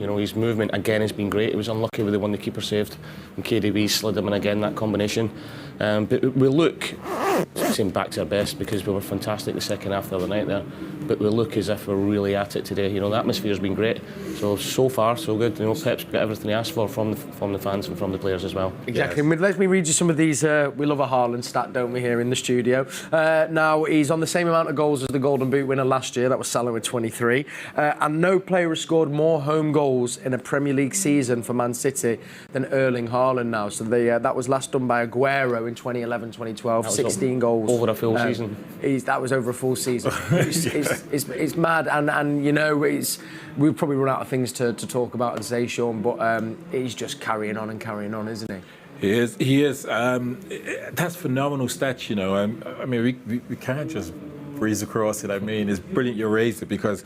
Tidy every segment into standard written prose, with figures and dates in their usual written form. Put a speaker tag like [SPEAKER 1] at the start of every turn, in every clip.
[SPEAKER 1] You know, his movement again has been great. He was unlucky with the one the keeper saved, and KDB slid him in again, that combination. But we look, saying back to our best, because we were fantastic the second half the other night there, but we look as if we're really at it today. You know, the atmosphere's been great. So far, so good. You know, Pep's got everything he asked for from the fans and from the players as well.
[SPEAKER 2] Exactly. Yes. Let me read you some of these. We love a Haaland stat, don't we, here in the studio. Now, he's on the same amount of goals as the Golden Boot winner last year. That was Salah with 23. And no player has scored more home goals in a Premier League season for Man City than Erling Haaland now. So that was last done by Aguero in 2011-2012. 16 goals.
[SPEAKER 1] Over a full season.
[SPEAKER 2] That was over a full season. It's mad. And you know, we've probably run out of things to talk about and say, Shaun, but he's just carrying on, isn't he?
[SPEAKER 3] He is. That's phenomenal stats, you know. I mean, we can't just breeze across it. I mean, it's brilliant you raised it, because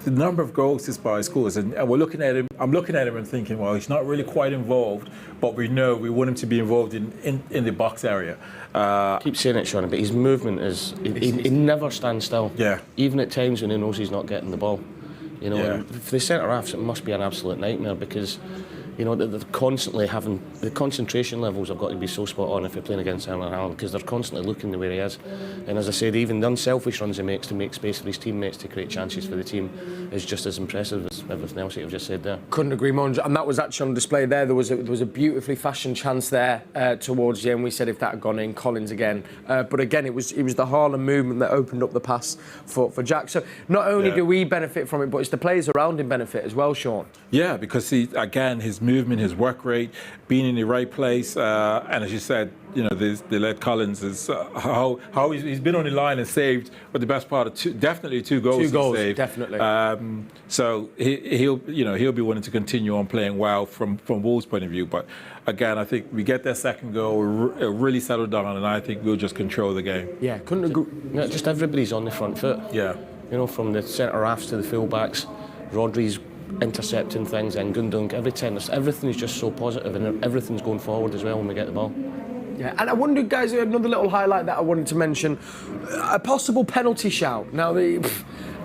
[SPEAKER 3] the number of goals this guy scores, and we're looking at him. I'm looking at him and thinking, well, he's not really quite involved, but we know we want him to be involved in the box area.
[SPEAKER 1] Keep saying it, Shaun, but his movement is he never stands still.
[SPEAKER 3] Yeah.
[SPEAKER 1] Even at times when he knows he's not getting the ball. You know,
[SPEAKER 3] Yeah.
[SPEAKER 1] for the centre halves, it must be an absolute nightmare, because you know they're constantly having the concentration levels have got to be so spot on if you're playing against Erling Haaland, because they're constantly looking the way he is. And as I said, even the unselfish runs he makes to make space for his teammates to create chances for the team is just as impressive as everything else that you've just said there.
[SPEAKER 2] Couldn't agree more. And that was actually on display there. There was a beautifully fashioned chance there towards the end. We said if that had gone in, Collins again. But again, it was the Haaland movement that opened up the pass for Jack. So not only do we benefit from it, but it's the players around him benefit as well, Shaun.
[SPEAKER 3] Yeah, because his movement, his work rate, being in the right place, and as you said, you know, they let Collins is how he's been on the line and saved, but the best part of definitely two goals.
[SPEAKER 2] 2 goals,
[SPEAKER 3] saved.
[SPEAKER 2] definitely.
[SPEAKER 3] So he'll be wanting to continue on playing well from Wolves' point of view. But again, I think we get that second goal, really settle down, and I think we'll just control the game.
[SPEAKER 2] Yeah, couldn't agree.
[SPEAKER 1] No, just everybody's on the front foot.
[SPEAKER 3] Yeah.
[SPEAKER 1] You know, from the centre halves to the full backs, Rodri's intercepting things, and Gundogan, every time everything is just so positive, and everything's going forward as well when we get the ball.
[SPEAKER 2] Yeah, and I wonder, guys, another little highlight that I wanted to mention, a possible penalty shout. Now,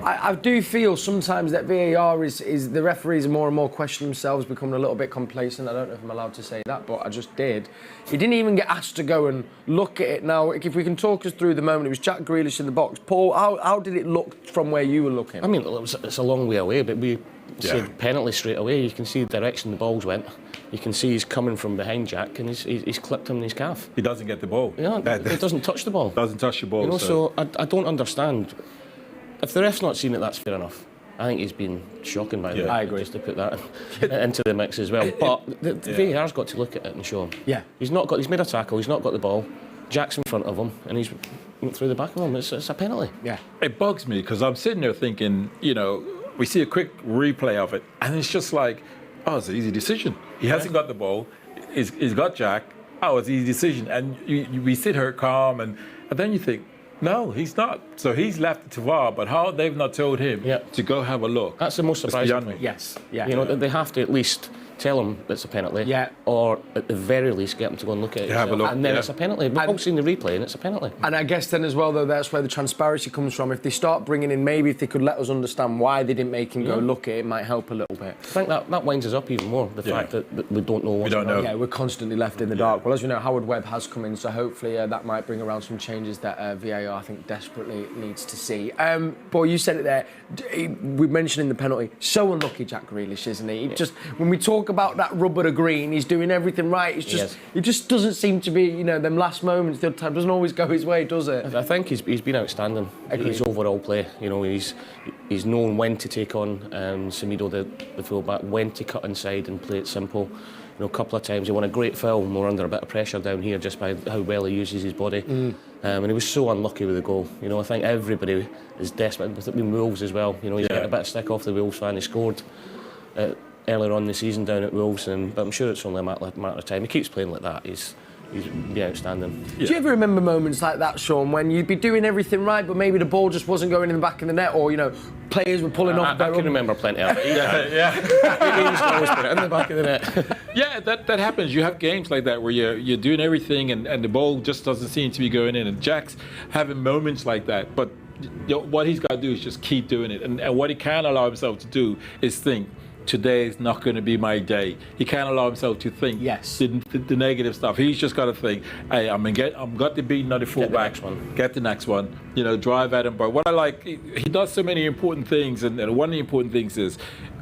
[SPEAKER 2] I do feel sometimes that VAR is the referees more and more question themselves, becoming a little bit complacent. I don't know if I'm allowed to say that, but I just did. He didn't even get asked to go and look at it. Now, if we can talk us through the moment, it was Jack Grealish in the box. Paul, how did it look from where you were looking?
[SPEAKER 1] I mean, it's a long way away, but we said penalty straight away. You can see the direction the balls went. You can see he's coming from behind Jack, and he's clipped him in his calf.
[SPEAKER 3] He doesn't get the ball.
[SPEAKER 1] Yeah, he doesn't touch the ball.
[SPEAKER 3] Doesn't touch the ball.
[SPEAKER 1] You know, so I don't understand. If the ref's not seen it, that's fair enough. I think he's been shocking by the way.
[SPEAKER 2] I agree.
[SPEAKER 1] Just to put that into the mix as well. But the VAR's got to look at it and show him.
[SPEAKER 2] Yeah.
[SPEAKER 1] He's made a tackle. He's not got the ball. Jack's in front of him, and he's went through the back of him. It's a penalty.
[SPEAKER 2] Yeah.
[SPEAKER 3] It bugs me because I'm sitting there thinking, you know, we see a quick replay of it, and it's just like, oh, it's an easy decision. He hasn't got the ball. He's got Jack. Oh, it's an easy decision. And we sit here calm, and then you think, no, he's not. So he's left it to VAR, but how they've not told him to go have a look.
[SPEAKER 1] That's the most surprising thing.
[SPEAKER 2] Yes. Yeah.
[SPEAKER 1] You know, they have to at least tell him it's a penalty.
[SPEAKER 2] Yeah.
[SPEAKER 1] Or at the very least get him to go and look at it.
[SPEAKER 3] Have a look.
[SPEAKER 1] And then it's a penalty. We've all seen the replay, and it's a penalty.
[SPEAKER 2] And I guess then as well, though, that's where the transparency comes from. If they start bringing in, maybe if they could let us understand why they didn't make him go look at it, it might help a little bit.
[SPEAKER 1] I think that winds us up even more, the fact that we don't know what's going on.
[SPEAKER 2] Yeah, we're constantly left in the dark. Well, as we know, Howard Webb has come in, so hopefully that might bring around some changes that VAR, I think, desperately needs to see. Boy, you said it there. We mentioned in the penalty, so unlucky Jack Grealish, isn't he? Just when we talk about that rubber to green, he's doing everything right. It's just it just doesn't seem to be, you know, them last moments. The time doesn't always go his way, does it?
[SPEAKER 1] I think he's been outstanding. His overall play, you know, he's known when to take on Semedo, the fullback, when to cut inside and play it simple. You know, a couple of times he won a great foul, and we're under a bit of pressure down here just by how well he uses his body. And he was so unlucky with the goal. You know, I think everybody is desperate, with Wolves as well. You know, he's getting a bit of stick off the Wolves fan. He scored earlier on in the season down at Wolves, but I'm sure it's only a matter of time. He keeps playing like that. He's been outstanding.
[SPEAKER 2] Do you ever remember moments like that, Shaun, when you'd be doing everything right, but maybe the ball just wasn't going in the back of the net, or, you know, players were pulling off their
[SPEAKER 1] I can remember plenty of it. He used to always put it in the back of the net.
[SPEAKER 3] Yeah, that happens. You have games like that where you're doing everything and the ball just doesn't seem to be going in. And Jack's having moments like that, but what he's got to do is just keep doing it. And what he can allow himself to do is think, today is not going to be my day. He can't allow himself to think the negative stuff. He's just got to think, hey, I'm got the beating on the fullback. Get the next one. Drive at him. But what I like, he does so many important things, and one of the important things is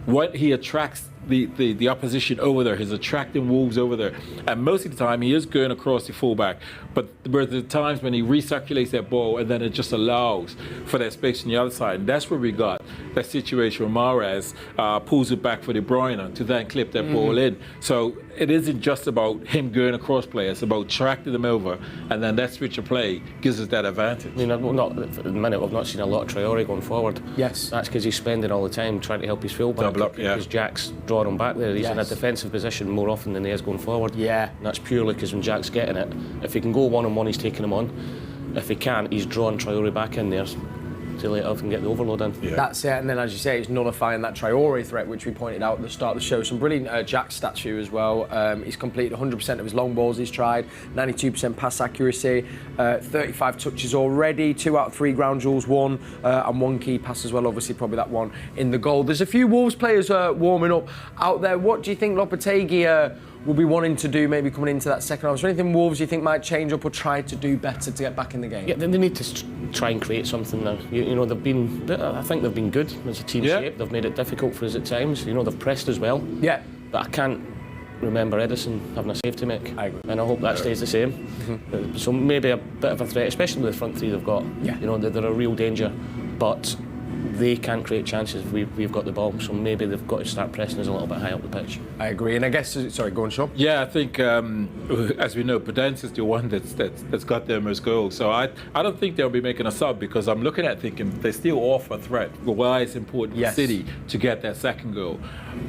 [SPEAKER 3] what he attracts the opposition over there. He's attracting Wolves over there. And most of the time, he is going across the fullback. But there are the times when he recirculates that ball and then it just allows for that space on the other side. And that's where we got that situation where Mahrez pulls it back for De Bruyne to then clip that ball in. So it isn't just about him going across play. It's about tracking them over. And then that switch of play gives us that advantage.
[SPEAKER 1] At the minute, I've not seen a lot of Traore going forward.
[SPEAKER 2] Yes.
[SPEAKER 1] That's because he's spending all the time trying to help his fullback.
[SPEAKER 3] Double up,
[SPEAKER 1] because Jack's drawing him back there. He's in a defensive position more often than he is going forward.
[SPEAKER 2] Yeah.
[SPEAKER 1] And that's purely because when Jack's getting it, if he can go one-on-one, he's taking him on. If he can't, he's drawing Traore back in there to let off and get the overload in.
[SPEAKER 2] Yeah. That's it, and then as you say, it's nullifying that Traore threat, which we pointed out at the start of the show. Some brilliant Jack statue as well. He's completed 100% of his long balls he's tried, 92% pass accuracy, 35 touches already, 2 out of 3 ground duels won, and 1 key pass as well, obviously probably that one in the goal. There's a few Wolves players warming up out there. What do you think Lopetegui will be wanting to do maybe coming into that second half? Is there anything Wolves you think might change up or try to do better to get back in the game?
[SPEAKER 1] Yeah, they need to try and create something now. I think they've been good as a team shape. They've made it difficult for us at times. They've pressed as well.
[SPEAKER 2] Yeah.
[SPEAKER 1] But I can't remember Edison having a save to make.
[SPEAKER 2] I agree.
[SPEAKER 1] And I hope that stays the same. So maybe a bit of a threat, especially with the front three they've got.
[SPEAKER 2] Yeah.
[SPEAKER 1] They're a real danger. But they can't create chances if we've got the ball, so maybe they've got to start pressing us a little bit high up the pitch.
[SPEAKER 2] I agree, and I guess, sorry, go on, Shaun.
[SPEAKER 3] Yeah, I think, as we know, Prudence is the one that's got their most goals. So I don't think they'll be making a sub, because I'm looking at thinking they still offer a threat. Why it's important for City to get that second goal.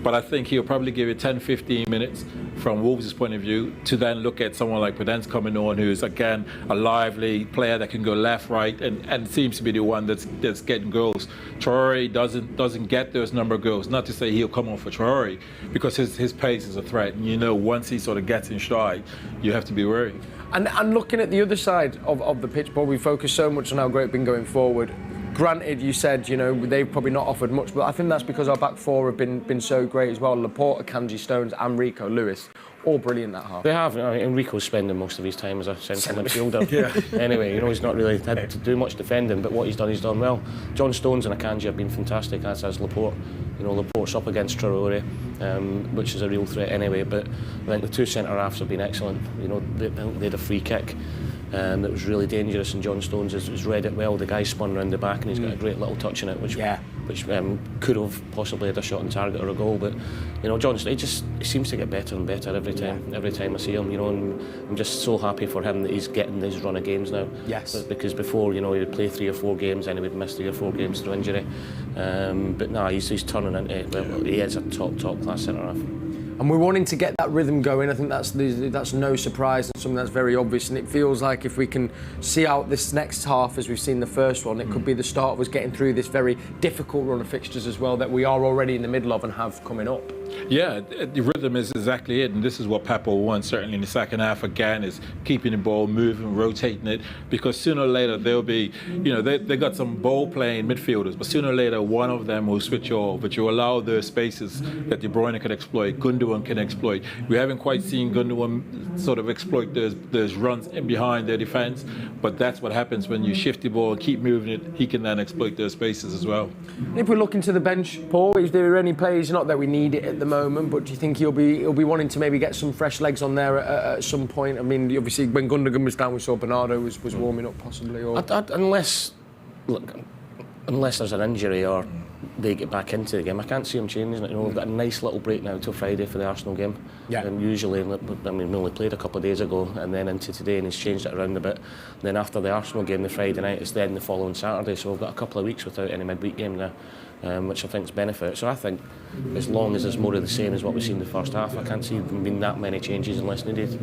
[SPEAKER 3] But I think he'll probably give it 10, 15 minutes from Wolves' point of view to then look at someone like Prudence coming on, who's, again, a lively player that can go left, right, and seems to be the one that's getting goals. Traore doesn't get those number of goals. Not to say he'll come on for Traore, because his pace is a threat. And once he sort of gets in stride, you have to be worried.
[SPEAKER 2] And looking at the other side of the pitch, Paul, we focus so much on how great we've been going forward. Granted, you said, they've probably not offered much, but I think that's because our back four have been so great as well. Laporte, Akanji, Stones and Rico Lewis. All brilliant that half.
[SPEAKER 1] They have. Enrico's spending most of his time as a central midfielder. Anyway, he's not really had to do much defending, but what he's done well. John Stones and Akanji have been fantastic, as has Laporte. Laporte's up against Traore, which is a real threat anyway, but I think the two centre-halves have been excellent. They had a free kick that was really dangerous, and John Stones has read it well. The guy spun round the back and he's got a great little touch in it, which could have possibly had a shot on target or a goal. But John, he seems to get better and better every time. Every time I see him, and I'm just so happy for him that he's getting this run of games now.
[SPEAKER 2] Yes.
[SPEAKER 1] Because before, he'd play 3 or 4 games and he would miss 3 or 4 games through injury. But now he's turning into. Well, he is a top class centre half.
[SPEAKER 2] And we're wanting to get that rhythm going. I think that's no surprise and something that's very obvious. And it feels like if we can see out this next half as we've seen the first one, it could be the start of us getting through this very difficult run of fixtures as well that we are already in the middle of and have coming up.
[SPEAKER 3] Yeah, the rhythm is exactly it, and this is what Pep will want, certainly in the second half again, is keeping the ball moving, rotating it, because sooner or later they'll be, they got some ball-playing midfielders, but sooner or later one of them will switch off, but you allow those spaces that De Bruyne can exploit, Gundogan can exploit. We haven't quite seen Gundogan sort of exploit those runs in behind their defence, but that's what happens when you shift the ball and keep moving it. He can then exploit those spaces as well.
[SPEAKER 2] And if we look into the bench, Paul, is there any players, not that we need it at the moment, but do you think he'll be wanting to maybe get some fresh legs on there at some point? I mean, obviously when Gundogan was down, we saw Bernardo was warming up possibly. Or
[SPEAKER 1] Unless there's an injury or they get back into the game, I can't see him changing it. We've got a nice little break now till Friday for the Arsenal game.
[SPEAKER 2] Yeah.
[SPEAKER 1] And usually, we only played a couple of days ago and then into today, and he's changed it around a bit. And then after the Arsenal game, the Friday night, it's then the following Saturday. So we've got a couple of weeks without any midweek game now, which I think is benefit. So I think as long as it's more of the same as what we've seen in the first half, I can't see there being that many changes unless needed.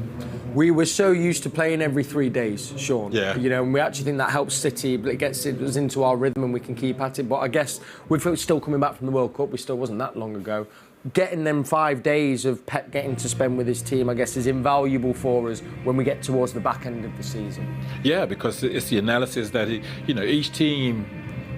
[SPEAKER 2] We were so used to playing every 3 days, Shaun.
[SPEAKER 3] Yeah.
[SPEAKER 2] And we actually think that helps City, but it gets us into our rhythm and we can keep at it. But I guess we're still coming back from the World Cup. We still wasn't that long ago. Getting them 5 days of Pep getting to spend with his team, I guess, is invaluable for us when we get towards the back end of the season.
[SPEAKER 3] Yeah, because it's the analysis that each team,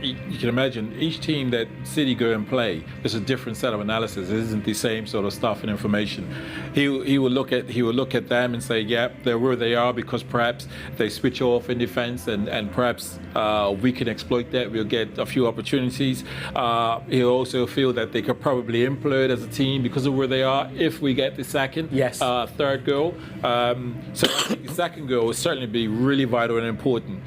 [SPEAKER 3] you can imagine each team that City go and play, there's a different set of analysis. It isn't the same sort of stuff and information. He will look at them and say, yeah, they're where they are because perhaps they switch off in defence and perhaps we can exploit that. We'll get a few opportunities. He'll also feel that they could probably implode as a team because of where they are if we get the second, third goal. So I think the second goal will certainly be really vital and important.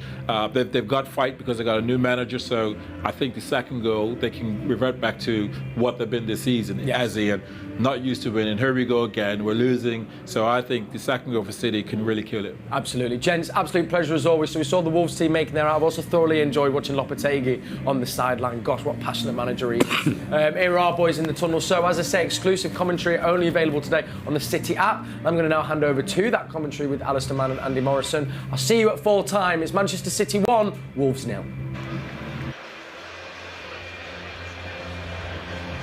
[SPEAKER 3] They've got fight because they got a new manager, so I think the second goal they can revert back to what they've been this season, as in not used to winning. Here we go again, we're losing. So I think the second goal for City can really kill it.
[SPEAKER 2] Absolutely. Gents, absolute pleasure as always. So we saw the Wolves team making their out. I've also thoroughly enjoyed watching Lopetegui on the sideline. Gosh, what passionate manager he is. Here are our boys in the tunnel. So as I say, exclusive commentary only available today on the City app. I'm going to now hand over to that commentary with Alistair Mann and Andy Morrison. I'll see you at full time. It's Manchester City 1, Wolves 0.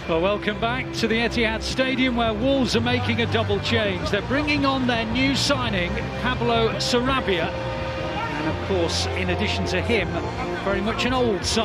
[SPEAKER 4] Well, welcome back to the Etihad Stadium where Wolves are making a double change. They're bringing on their new signing, Pablo Sarabia. And of course, in addition to him, very much an old signing.